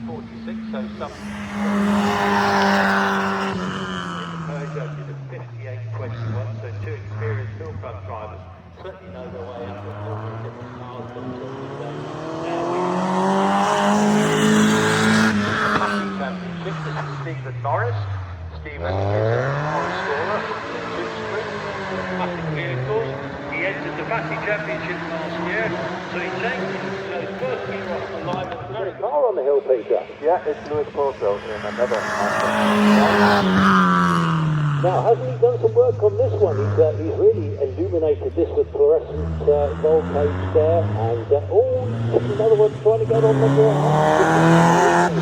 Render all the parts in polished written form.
46, so some Peugeot did a 58-21, so two experienced hill front drivers certainly know their way up with all these different cars. But now we Bugatti Championship. This is Stephen Norris. Stephen is a car installer, two-sprint, classic vehicles. He entered the Bugatti Championship last year, so he changed his first year off the line with a very car on the hill, Peter. Yeah, it's Lewis Porto in another. Now, hasn't he done some work on this one? He's really illuminated this with fluorescent voltage there, and another one trying to get on the ground.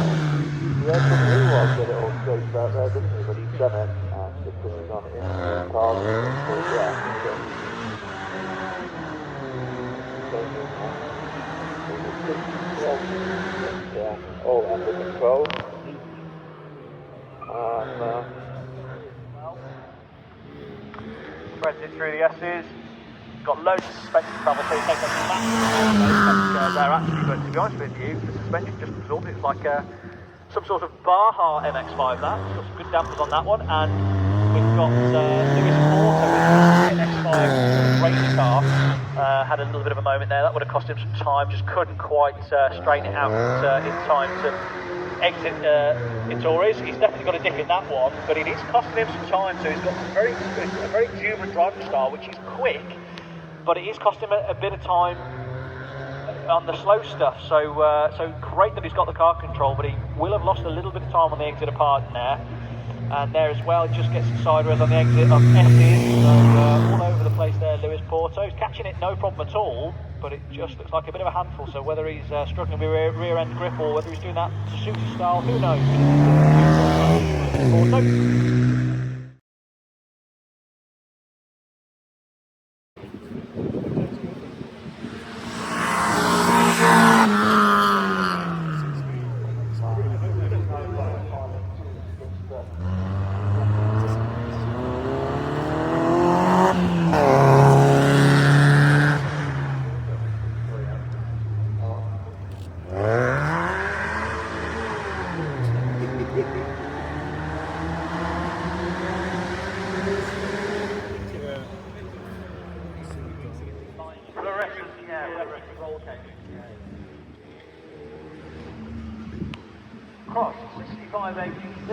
Yeah, he was get it all straightened out there, didn't he? But he's done it, and the pictures on it in the car. Yeah, all under control. Spreads it through the S's. Got loads of suspension travel, so it takes a massive there actually, but to be honest with you, the suspension just absorbed it. It's like some sort of Baja MX-5 that. It's got some good dampers on that one, and we've got Lewis Porto, MX-5 race car, had a little bit of a moment there. That would have cost him some time, just couldn't quite straighten it out in time to exit Torres. He's definitely got a dip in that one, but it is costing him some time, so he's got a very exuberant driving style, which is quick, but it is costing him a bit of time on the slow stuff, so great that he's got the car control, but he will have lost a little bit of time on the exit of Pardon there, and there as well, just gets some sideways on the exit of S's, so all over the place there, Lewis Porto. He's catching it no problem at all, but it just looks like a bit of a handful, so whether he's struggling with rear end grip or whether he's doing that to suit his style, who knows. Porto. Cross 65 AQC.